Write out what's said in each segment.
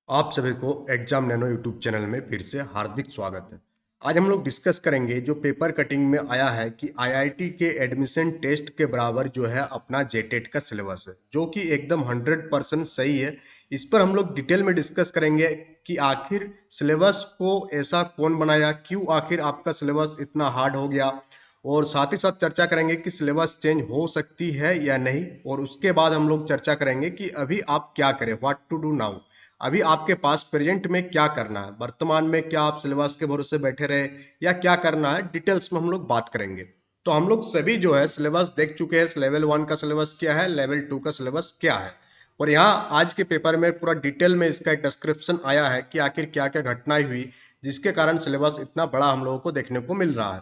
आप सभी को एग्जाम नैनो यूट्यूब चैनल में फिर से हार्दिक स्वागत है। आज हम लोग डिस्कस करेंगे जो पेपर कटिंग में आया है कि आईआईटी के एडमिशन टेस्ट के बराबर जो है अपना जेटेट का सिलेबस है, जो कि एकदम 100% सही है। इस पर हम लोग डिटेल में डिस्कस करेंगे कि आखिर सिलेबस को ऐसा कौन बनाया, क्यों आखिर आपका सिलेबस इतना हार्ड हो गया, और साथ ही साथ चर्चा करेंगे कि सिलेबस चेंज हो सकती है या नहीं। और उसके बाद हम लोग चर्चा करेंगे कि अभी आप क्या करें, व्हाट टू डू नाउ। अभी आपके पास प्रेजेंट में क्या करना है, वर्तमान में क्या आप सिलेबस के भरोसे बैठे रहे या क्या करना है, डिटेल्स में हम लोग बात करेंगे। तो हम लोग सभी जो है सिलेबस देख चुके हैं, लेवल 1 का सिलेबस क्या है, लेवल 2 का सिलेबस क्या है। और यहाँ आज के पेपर में पूरा डिटेल में इसका एक डिस्क्रिप्शन आया है कि आखिर क्या क्या घटनाएं हुई जिसके कारण सिलेबस इतना बड़ा हम लोगों को देखने को मिल रहा है।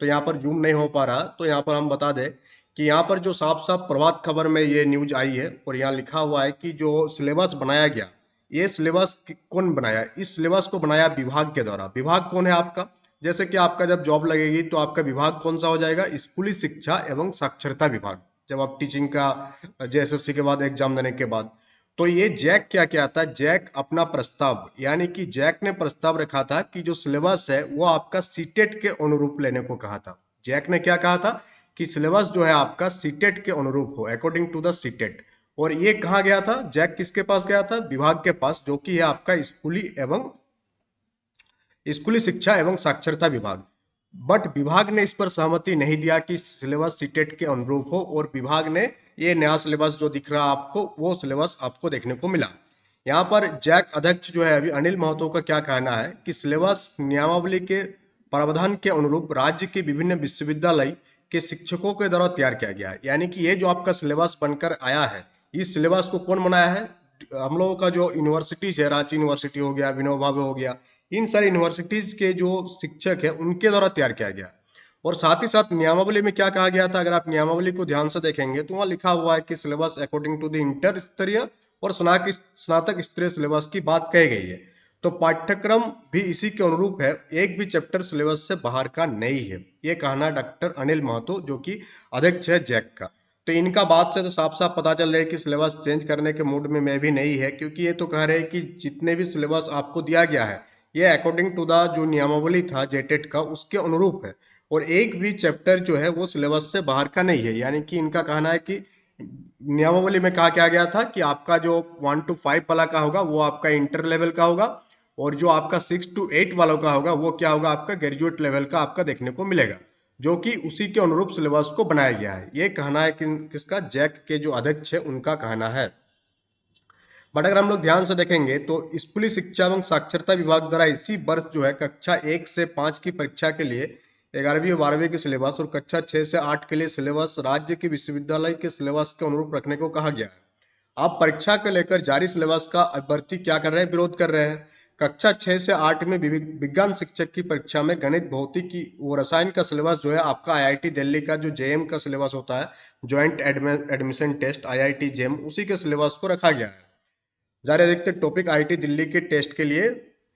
तो यहाँ पर जूम नहीं हो पा रहा, तो यहाँ पर हम बता दें कि यहाँ पर जो साफ साफ प्रभात खबर में ये न्यूज आई है और यहाँ लिखा हुआ है कि जो सिलेबस बनाया गया, ये सिलेबस कौन बनाया। इस सिलेबस को बनाया विभाग के द्वारा। विभाग कौन है आपका, जैसे कि आपका जब जॉब लगेगी तो आपका विभाग कौन सा हो जाएगा, स्कूली शिक्षा एवं साक्षरता विभाग। जब आप टीचिंग का जेएसएससी के बाद एग्जाम देने के बाद, तो ये जैक क्या क्या आता है, जैक अपना प्रस्ताव, यानी कि जैक ने प्रस्ताव रखा था कि जो सिलेबस है वो आपका सीटेट के अनुरूप लेने को कहा था। जैक ने क्या कहा था कि सिलेबस जो है आपका सीटेट के अनुरूप हो, अकॉर्डिंग टू द सीटेट। और ये कहाँ गया था, जैक किसके पास गया था, विभाग के पास, जो कि है आपका स्कूली शिक्षा एवं साक्षरता विभाग। बट विभाग ने इस पर सहमति नहीं दिया कि सिलेबस सीटेट के अनुरूप हो, और विभाग ने ये नया सिलेबस जो दिख रहा आपको, वो सिलेबस आपको देखने को मिला। यहाँ पर जैक अध्यक्ष जो है अभी अनिल महतो का क्या कहना है कि सिलेबस नियमावली के प्रावधान के अनुरूप राज्य के विभिन्न विश्वविद्यालय के शिक्षकों के द्वारा तैयार किया गया है। यानी कि ये जो आपका सिलेबस बनकर आया है, इस सिलेबस को कौन बनाया है, हम लोगों का जो यूनिवर्सिटीज है, रांची यूनिवर्सिटी हो गया, विनोबा भावे हो गया, इन सारी यूनिवर्सिटीज के जो शिक्षक है उनके द्वारा तैयार किया गया। और साथ ही साथ नियमावली में क्या कहा गया था, अगर आप नियमावली को ध्यान से देखेंगे तो वहां लिखा हुआ है कि syllabus according to the inter स्तरीय और स्नातक स्तरीय सिलेबस की बात कही गई है। तो पाठ्यक्रम भी इसी के अनुरूप है, एक भी चैप्टर सिलेबस से बाहर का नहीं है। ये कहना डॉक्टर अनिल महतो, जो कि अध्यक्ष है जैक का। तो इनका बात से तो साफ साफ पता चल रहा है कि सिलेबस चेंज करने के मूड में मैं भी नहीं है, क्योंकि ये तो कह रहे हैं कि जितने भी सिलेबस आपको दिया गया है ये अकॉर्डिंग टू द जो नियमावली था जेटेट का उसके अनुरूप है, और एक भी चैप्टर जो है वो सिलेबस से बाहर का नहीं है। यानी कि इनका कहना है कि नियमावली में कहा क्या गया था कि आपका जो 1 to 5 वाला का होगा वो आपका इंटर लेवल का होगा, और जो आपका 6 to 8 वालों का होगा वो क्या होगा, आपका ग्रेजुएट लेवल का आपका देखने को मिलेगा, जो कि उसी के अनुरूप सिलेबस को बनाया गया है। ये कहना है कि किसका, जैक के जो अध्यक्ष है उनका कहना है। बट अगर हम लोग ध्यान से देखेंगे तो स्कूली शिक्षा एवं साक्षरता विभाग द्वारा इसी वर्ष जो है कक्षा 1 से 5 की परीक्षा के लिए 11वीं और 12वीं के सिलेबस और कक्षा 6 से 8 के लिए सिलेबस राज्य के विश्वविद्यालय के सिलेबस के अनुरूप रखने को कहा गया है। आप परीक्षा को लेकर जारी सिलेबस का अभ्यर्थी क्या कर रहे हैं, विरोध कर रहे हैं। कक्षा 6 से 8 में विज्ञान शिक्षक की परीक्षा में गणित, भौतिकी और रसायन का सिलेबस जो है आपका आईआईटी दिल्ली का जो जेएम का सिलेबस होता है, joint admission test IIT JAM, उसी के सिलेबस को रखा गया है। जारी अधिकतर टॉपिक आईआईटी दिल्ली के टेस्ट के लिए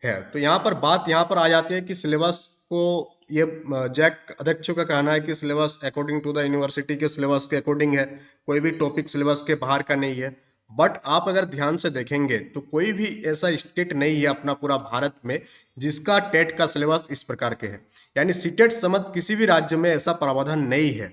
है। तो यहाँ पर बात यहाँ पर आ जाती है कि सिलेबस को, ये जैक अध्यक्षों का कहना है कि syllabus according to the university के सिलेबस के अकॉर्डिंग है, कोई भी टॉपिक सिलेबस के बाहर का नहीं है। बट आप अगर ध्यान से देखेंगे तो कोई भी ऐसा स्टेट नहीं है अपना पूरा भारत में जिसका टेट का सिलेबस इस प्रकार के है। यानी सीटेट समेत किसी भी राज्य में ऐसा प्रावधान नहीं है।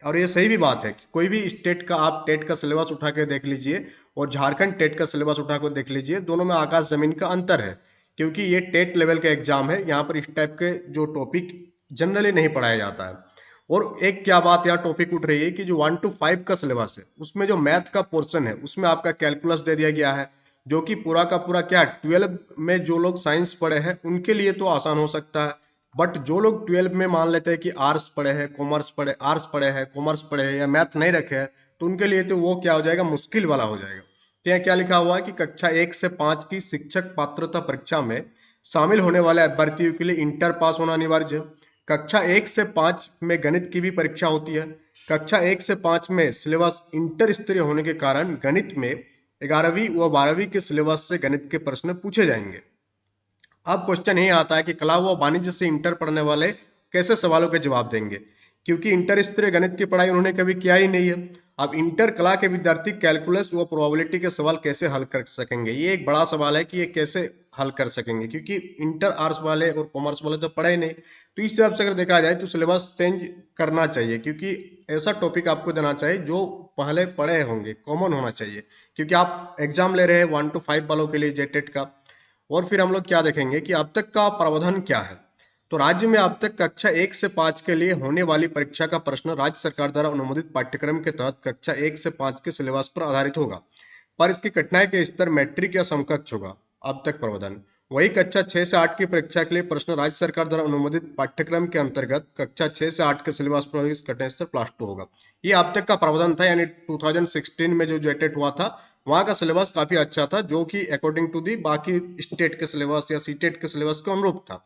और ये सही भी बात है कि कोई भी स्टेट का आप टेट का सिलेबस उठा के देख लीजिए और झारखंड टेट का सिलेबस उठा कर देख लीजिए, दोनों में आकाश जमीन का अंतर है। क्योंकि ये टेट लेवल का एग्जाम है, यहाँ पर इस टाइप के जो टॉपिक जनरली नहीं पढ़ाया जाता है। और एक क्या बात यहाँ टॉपिक उठ रही है कि जो 1 to 5 का सिलेबस है उसमें जो मैथ का पोर्शन है उसमें आपका कैलकुलस दे दिया गया है, जो कि पूरा का पूरा क्या 12 में जो लोग साइंस पढ़े हैं उनके लिए तो आसान हो सकता है। बट जो लोग 12 में मान लेते हैं कि आर्ट्स पढ़े हैं, कॉमर्स पढ़े, आर्ट्स पढ़े हैं, कॉमर्स पढ़े हैं या मैथ नहीं रखे हैं, तो उनके लिए तो वो क्या हो जाएगा, मुश्किल वाला हो जाएगा। तो यहाँ क्या लिखा हुआ है कि कक्षा 1 से 5 की शिक्षक पात्रता परीक्षा में शामिल होने वाले अभ्यर्थियों के लिए इंटर पास होना अनिवार्य है। कक्षा 1 से 5 में गणित की भी परीक्षा होती है। कक्षा 1 से 5 में सिलेबस इंटर स्तरीय होने के कारण गणित में 11वीं व 12वीं के सिलेबस से गणित के प्रश्न पूछे जाएंगे। अब क्वेश्चन ये आता है कि कला व वाणिज्य से इंटर पढ़ने वाले कैसे सवालों के जवाब देंगे, क्योंकि इंटर स्तरीय गणित की पढ़ाई उन्होंने कभी किया ही नहीं है। अब इंटर कला के विद्यार्थी कैलकुलस व प्रोबेबिलिटी के सवाल कैसे हल कर सकेंगे, ये एक बड़ा सवाल है कि ये कैसे हल कर सकेंगे, क्योंकि इंटर आर्ट्स वाले और कॉमर्स वाले तो पढ़े ही नहीं। तो इस हिसाब से अगर देखा जाए तो सिलेबस चेंज करना चाहिए, क्योंकि ऐसा टॉपिक आपको देना चाहिए जो पहले पढ़े होंगे, कॉमन होना चाहिए। क्योंकि आप एग्जाम ले रहे हैं 1 to 5 वालों के लिए जेटेट का। और फिर हम लोग क्या देखेंगे कि अब तक का प्रावधान क्या है। तो राज्य में अब तक कक्षा 1 से 5 के लिए होने वाली परीक्षा का प्रश्न राज्य सरकार द्वारा अनुमोदित पाठ्यक्रम के तहत कक्षा 1 से 5 के सिलेबस पर आधारित होगा, पर इसकी कठिनाई के स्तर मैट्रिक या समकक्ष होगा। अब तक प्रावधान वही कक्षा 6 से 8 की परीक्षा के लिए प्रश्न राज्य सरकार द्वारा अनुमोदित पाठ्यक्रम के अंतर्गत कक्षा 6 से 8 के सिलेबस पर कठिनाई स्तर +2 होगा। ये अब तक का प्रावधान था, यानी 2016 में जो जेटेट हुआ था वहाँ का सिलेबस काफी अच्छा था, जो कि अकॉर्डिंग टू दी बाकी स्टेट के सिलेबस या सीटेट के सिलेबस के अनुरूप था।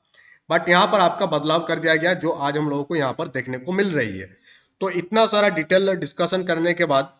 बट यहाँ पर आपका बदलाव कर दिया गया, जो आज हम लोगों को यहाँ पर देखने को मिल रही है। तो इतना सारा डिटेल डिस्कशन करने के बाद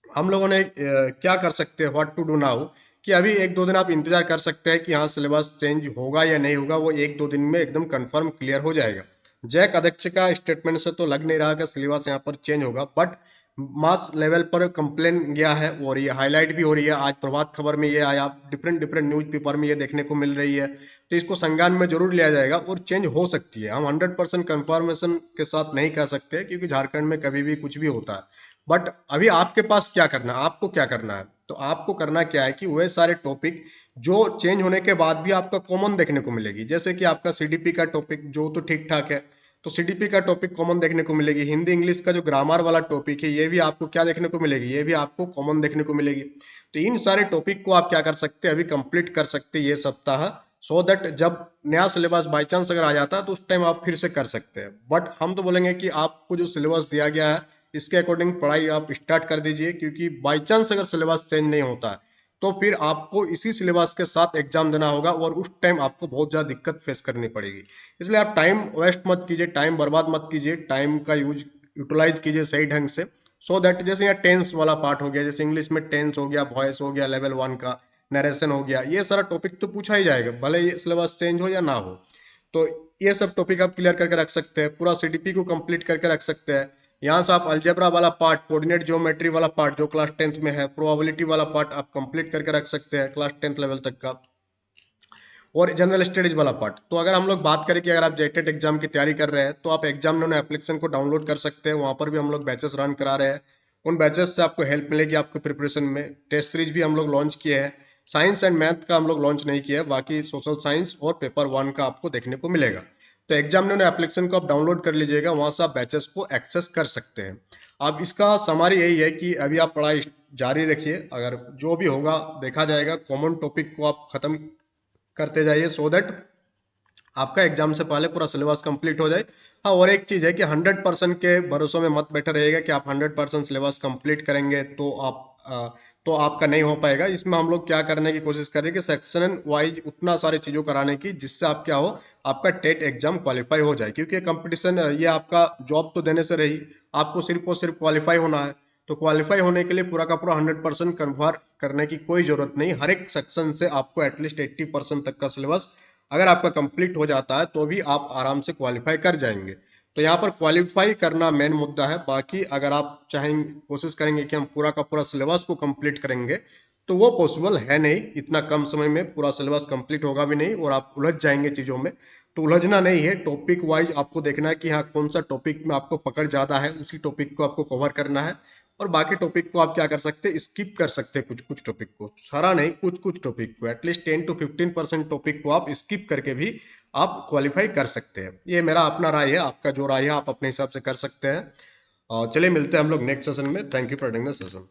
हम लोगों ने क्या कर सकते हैं, व्हाट टू डू नाउ, कि अभी 1-2 दिन आप इंतजार कर सकते हैं कि हाँ सिलेबस चेंज होगा या नहीं होगा। वो 1-2 दिन में एकदम कंफर्म क्लियर हो जाएगा। जैक अध्यक्ष का स्टेटमेंट से तो लग नहीं रहा कि सिलेबस यहाँ पर चेंज होगा, बट मास लेवल पर कंप्लेन गया है और ये हाईलाइट भी हो रही है। आज प्रभात खबर में ये आया, डिफरेंट डिफरेंट न्यूज पेपर में ये देखने को मिल रही है। तो इसको संज्ञान में जरूर लिया जाएगा और चेंज हो सकती है। हम 100% कंफर्मेशन के साथ नहीं कह सकते, क्योंकि झारखंड में कभी भी कुछ भी होता है। बट अभी आपके पास क्या करना है, आपको क्या करना है, तो आपको करना क्या है कि वह सारे टॉपिक जो चेंज होने के बाद भी आपका कॉमन देखने को मिलेगी। जैसे कि आपका सीडीपी का टॉपिक जो तो ठीक ठाक है, तो सीडीपी का टॉपिक कॉमन देखने को मिलेगी। हिंदी इंग्लिश का जो ग्रामर वाला टॉपिक है ये भी आपको क्या देखने को मिलेगी, ये भी आपको कॉमन देखने को मिलेगी। तो इन सारे टॉपिक को आप क्या कर सकते हैं, अभी कंप्लीट कर सकते हैं ये सप्ताह, सो दैट जब नया सिलेबस बाई चांस अगर आ जाता है तो उस टाइम आप फिर से कर सकते हैं। बट हम तो बोलेंगे कि आपको जो सिलेबस दिया गया है इसके अकॉर्डिंग पढ़ाई आप स्टार्ट कर दीजिए, क्योंकि बाई चांस अगर सिलेबस चेंज नहीं होता है तो फिर आपको इसी सिलेबस के साथ एग्जाम देना होगा और उस टाइम आपको बहुत ज़्यादा दिक्कत फेस करनी पड़ेगी। इसलिए आप टाइम वेस्ट मत कीजिए, टाइम बर्बाद मत कीजिए, टाइम का यूटिलाइज कीजिए सही ढंग से। सो दैट जैसे यहाँ टेंस वाला पार्ट हो गया, जैसे इंग्लिश में टेंस हो गया, वॉइस हो गया, लेवल 1 का नरेशन हो गया, ये सारा टॉपिक तो पूछा ही जाएगा भले ये सिलेबस चेंज हो या ना हो। तो ये सब टॉपिक आप क्लियर करके रख सकते हैं, पूरा सीडीपी को कंप्लीट करके रख सकते हैं। यहाँ से आप अलजेब्रा वाला पार्ट, कोऑर्डिनेट ज्योमेट्री वाला पार्ट जो क्लास 10th में है, प्रोबेबिलिटी वाला पार्ट आप कंप्लीट करके रख सकते हैं क्लास 10th लेवल तक का, और जनरल स्टडीज वाला पार्ट। तो अगर हम लोग बात करें कि अगर आप जेटेट एग्जाम की तैयारी कर रहे हैं तो आप एग्जाम नोन एप्लीकेशन को डाउनलोड कर सकते हैं। वहाँ पर भी हम लोग बैचेस रन करा रहे हैं, उन बैचेस से आपको हेल्प मिलेगी आपके प्रिपरेशन में। टेस्ट सीरीज भी हम लोग लॉन्च किए हैं। साइंस एंड मैथ का हम लोग लॉन्च नहीं किया है, बाकी सोशल साइंस और पेपर 1 का आपको देखने को मिलेगा। तो एग्जाम नोन एप्लीकेशन को आप डाउनलोड कर लीजिएगा, वहाँ से आप बैचेस को एक्सेस कर सकते हैं। अब इसका समारी यही है कि अभी आप पढ़ाई जारी रखिए, अगर जो भी होगा देखा जाएगा। कॉमन टॉपिक को आप खत्म करते जाइए, सो दैट आपका एग्जाम से पहले पूरा सिलेबस कंप्लीट हो जाए। हाँ, और एक चीज़ है कि 100% के भरोसों में मत बैठे रहिएगा कि आप 100% सिलेबस कंप्लीट करेंगे तो आपका नहीं हो पाएगा। इसमें हम लोग क्या करने की कोशिश करें कि सेक्शन वाइज उतना सारी चीज़ों कराने की, जिससे आप क्या हो, आपका टेट एग्जाम क्वालिफाई हो जाए। क्योंकि कंपटीशन ये आपका जॉब तो देने से रही, आपको सिर्फ और सिर्फ क्वालिफाई होना है। तो क्वालिफाई होने के लिए पूरा का पूरा 100% कन्फर्म करने की कोई जरूरत नहीं। हर एक सेक्शन से आपको एटलीस्ट 80% तक का सिलेबस अगर आपका कंप्लीट हो जाता है तो भी आप आराम से क्वालिफाई कर जाएंगे। तो यहाँ पर क्वालिफाई करना मेन मुद्दा है। बाकी अगर आप चाहेंगे, कोशिश करेंगे कि हम पूरा का पूरा सिलेबस को कंप्लीट करेंगे, तो वो पॉसिबल है नहीं। इतना कम समय में पूरा सिलेबस कंप्लीट होगा भी नहीं और आप उलझ जाएंगे चीज़ों में। तो उलझना नहीं है, टॉपिक वाइज आपको देखना है कि हाँ कौन सा टॉपिक में आपको पकड़ ज़्यादा है, उसी टॉपिक को आपको कवर करना है। और बाकी टॉपिक को आप क्या कर सकते हैं, स्किप कर सकते हैं। कुछ कुछ टॉपिक को, सारा नहीं, कुछ कुछ टॉपिक को, एटलीस्ट 10 to 15% टॉपिक को आप स्किप करके भी आप क्वालिफाई कर सकते हैं। ये मेरा अपना राय है, आपका जो राय है आप अपने हिसाब से कर सकते हैं। चलिए मिलते हैं हम लोग नेक्स्ट सेशन में। Thank you for attending the session.